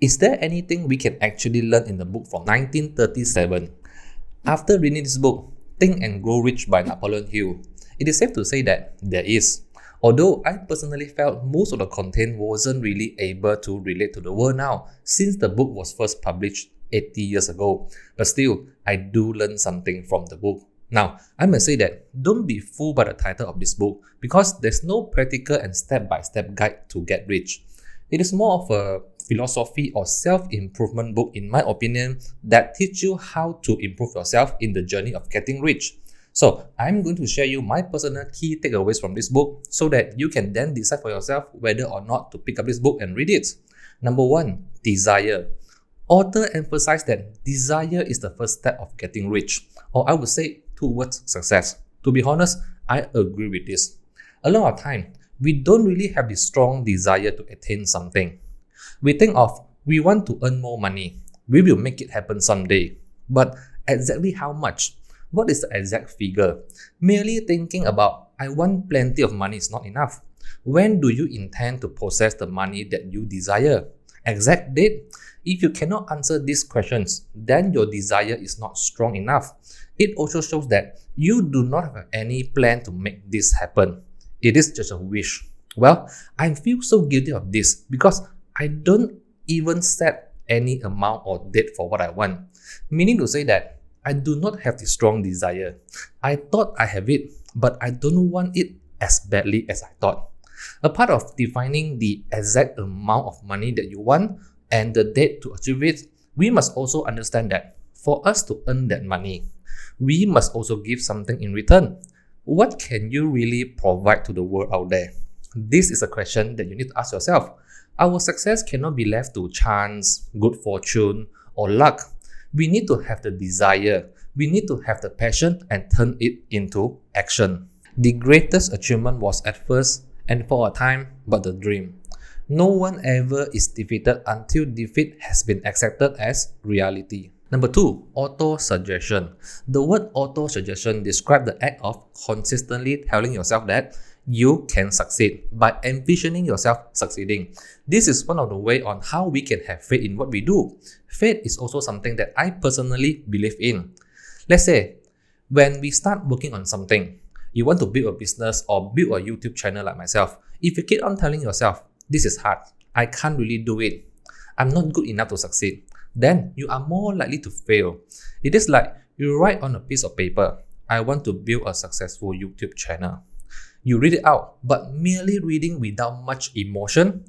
Is there anything we can actually learn in the book from 1937? After reading this book, Think and Grow Rich by Napoleon Hill, it is safe to say that there is. Although I personally felt most of the content wasn't really able to relate to the world now since the book was first published 80 years ago. But still, I do learn something from the book. Now, I must say that don't be fooled by the title of this book because there's no practical and step-by-step guide to get rich. It is more of a philosophy or self-improvement book, in my opinion, that teach you how to improve yourself in the journey of getting rich. So I'm going to share you my personal key takeaways from this book so that you can then decide for yourself whether or not to pick up this book and read it. Number 1, desire. Author emphasized that desire is the first step of getting rich, or I would say towards success. To be honest, I agree with this. A lot of time, we don't really have the strong desire to attain something. We think of, we want to earn more money. We will make it happen someday. But exactly how much? What is the exact figure? Merely thinking about, I want plenty of money is not enough. When do you intend to possess the money that you desire? Exact date? If you cannot answer these questions, then your desire is not strong enough. It also shows that you do not have any plan to make this happen. It is just a wish. Well, I feel so guilty of this because I don't even set any amount or date for what I want. Meaning to say that I do not have the strong desire. I thought I have it, but I don't want it as badly as I thought. A part of defining the exact amount of money that you want and the date to achieve it, we must also understand that for us to earn that money, we must also give something in return. What can you really provide to the world out there? This is a question that you need to ask yourself. Our success cannot be left to chance, good fortune, or luck. We need to have the desire. We need to have the passion and turn it into action. The greatest achievement was at first and for a time but the dream. No one ever is defeated until defeat has been accepted as reality. Number 2, auto-suggestion. The word auto-suggestion describes the act of consistently telling yourself that you can succeed by envisioning yourself succeeding. This is one of the ways on how we can have faith in what we do. Faith is also something that I personally believe in. Let's say, when we start working on something, you want to build a business or build a YouTube channel like myself. If you keep on telling yourself, this is hard, I can't really do it, I'm not good enough to succeed, then you are more likely to fail. It is like you write on a piece of paper, I want to build a successful YouTube channel. You read it out, but merely reading without much emotion,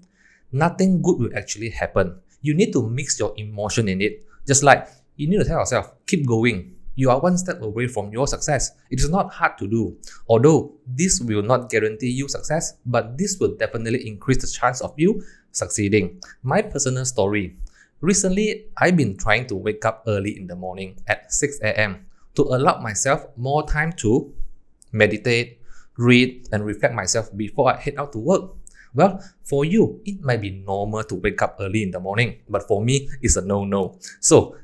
nothing good will actually happen. You need to mix your emotion in it. Just like you need to tell yourself, keep going. You are one step away from your success. It is not hard to do. Although this will not guarantee you success, but this will definitely increase the chance of you succeeding. My personal story. Recently, I've been trying to wake up early in the morning at 6 a.m. to allow myself more time to meditate, read, and reflect myself before I head out to work. Well, for you, it might be normal to wake up early in the morning, but for me, it's a no-no. So,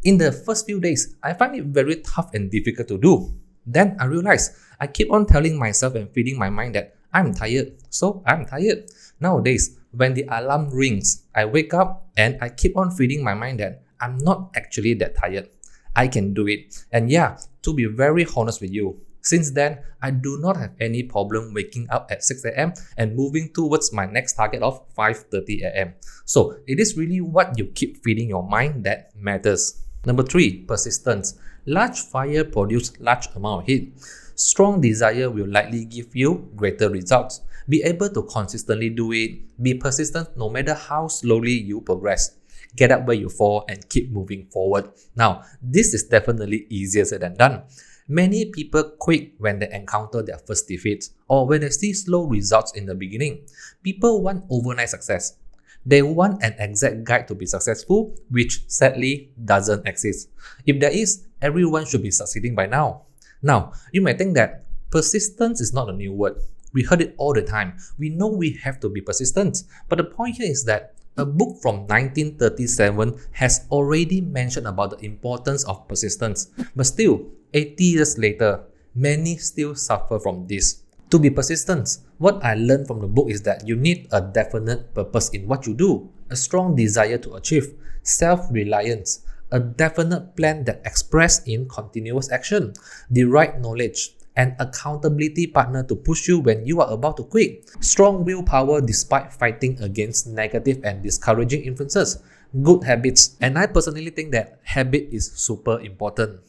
in the first few days, I find it very tough and difficult to do. Then I realized I keep on telling myself and feeding my mind that I'm tired, so I'm tired. Nowadays, when the alarm rings, I wake up and I keep on feeding my mind that I'm not actually that tired. I can do it. And yeah, to be very honest with you, since then, I do not have any problem waking up at 6 a.m. and moving towards my next target of 5:30 a.m. So, it is really what you keep feeding your mind that matters. Number 3, persistence. Large fire produces large amount of heat. Strong desire will likely give you greater results. Be able to consistently do it. Be persistent no matter how slowly you progress. Get up where you fall and keep moving forward. Now, this is definitely easier said than done. Many people quit when they encounter their first defeat or when they see slow results in the beginning. People want overnight success. They want an exact guide to be successful, which sadly doesn't exist. If there is, everyone should be succeeding by now. Now, you may think that persistence is not a new word. We heard it all the time. We know we have to be persistent. But the point here is that a book from 1937 has already mentioned about the importance of persistence. But still, 80 years later, many still suffer from this. To be persistent, what I learned from the book is that you need a definite purpose in what you do. a strong desire to achieve, self-reliance, a definite plan that expressed in continuous action, the right knowledge, an accountability partner to push you when you are about to quit, strong willpower despite fighting against negative and discouraging influences, good habits. And I personally think that habit is super important.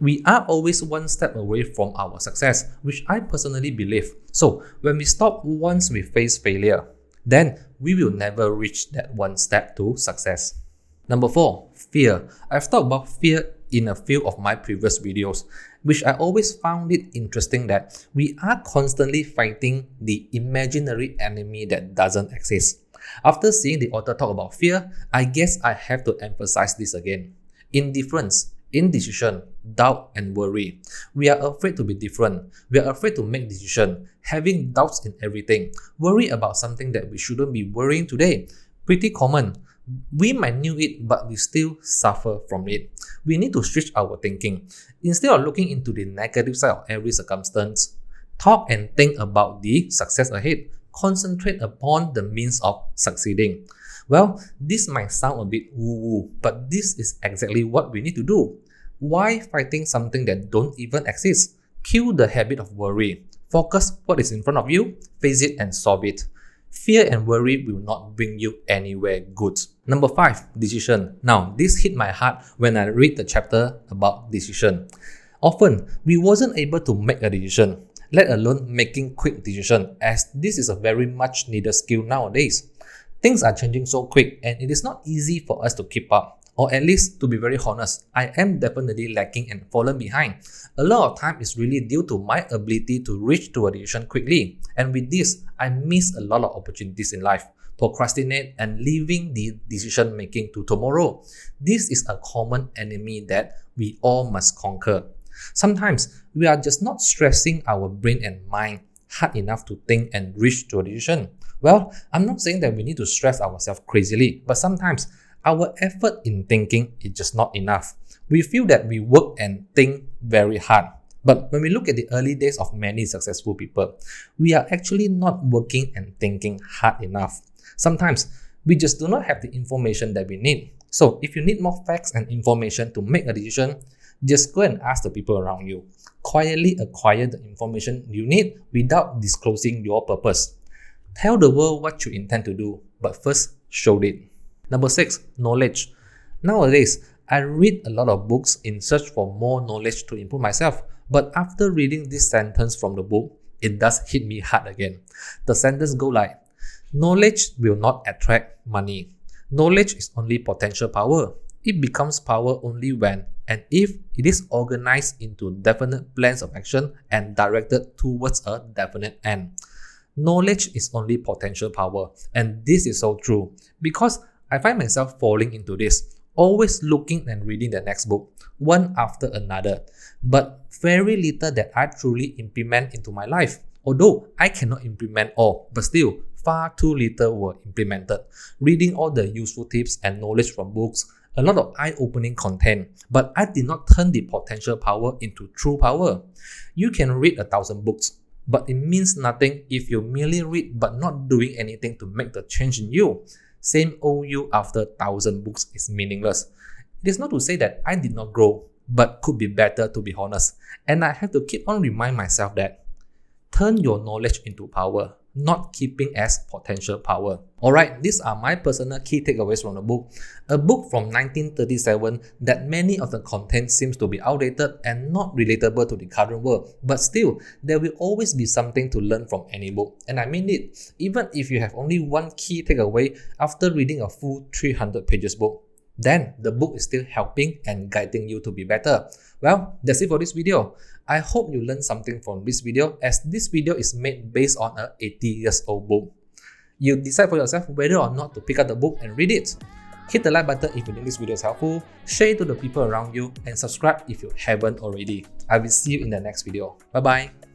We are always one step away from our success, which I personally believe. So when we stop once we face failure, then we will never reach that one step to success. Number 4, fear. I've talked about fear in a few of my previous videos, which I always found it interesting that we are constantly fighting the imaginary enemy that doesn't exist. After seeing the author talk about fear, I guess I have to emphasize this again. Indifference, indecision, doubt, and worry. We are afraid to be different. We are afraid to make decisions, having doubts in everything, worry about something that we shouldn't be worrying today. Pretty common. We might knew it, but we still suffer from it. We need to switch our thinking. Instead of looking into the negative side of every circumstance, talk and think about the success ahead. Concentrate upon the means of succeeding. Well, this might sound a bit woo-woo, but this is exactly what we need to do. Why fighting something that don't even exist? Kill the habit of worry. Focus what is in front of you, face it and solve it. Fear and worry will not bring you anywhere good. Number 5, decision. Now, this hit my heart when I read the chapter about decision. Often, we wasn't able to make a decision, let alone making quick decision, as this is a very much needed skill nowadays. Things are changing so quick and it is not easy for us to keep up. Or at least, to be very honest, I am definitely lacking and fallen behind. A lot of time is really due to my ability to reach to a decision quickly. And with this, I miss a lot of opportunities in life, procrastinate and leaving the decision making to tomorrow. This is a common enemy that we all must conquer. Sometimes, we are just not stressing our brain and mind hard enough to think and reach to a decision. Well, I'm not saying that we need to stress ourselves crazily, but sometimes our effort in thinking is just not enough. We feel that we work and think very hard. But when we look at the early days of many successful people, we are actually not working and thinking hard enough. Sometimes, we just do not have the information that we need. So, if you need more facts and information to make a decision, just go and ask the people around you. Quietly acquire the information you need without disclosing your purpose. Tell the world what you intend to do, but first show it. Number 6, knowledge. Nowadays, I read a lot of books in search for more knowledge to improve myself, but after reading this sentence from the book, it does hit me hard again. The sentence goes like, knowledge will not attract money. Knowledge is only potential power. It becomes power only when and if it is organized into definite plans of action and directed towards a definite end. Knowledge is only potential power, and this is so true because I find myself falling into this, always looking and reading the next book, one after another, but very little that I truly implement into my life. Although I cannot implement all, but still, far too little were implemented. Reading all the useful tips and knowledge from books, a lot of eye-opening content, but I did not turn the potential power into true power. You can read 1,000 books, but it means nothing if you merely read but not doing anything to make the change in you. Same old you after 1,000 books is meaningless. It is not to say that I did not grow, but could be better to be honest. And I have to keep on remind myself that turn your knowledge into power, not keeping as potential power. Alright, these are my personal key takeaways from the book. A book from 1937 that many of the content seems to be outdated and not relatable to the current world. But still, there will always be something to learn from any book. And I mean it, even if you have only one key takeaway after reading a full 300 pages book, then the book is still helping and guiding you to be better. Well, that's it for this video. I hope you learned something from this video, as this video is made based on a 80-year-old book. You decide for yourself whether or not to pick up the book and read it. Hit the like button if you think this video is helpful, share it to the people around you, and subscribe if you haven't already. I will see you in the next video. Bye bye.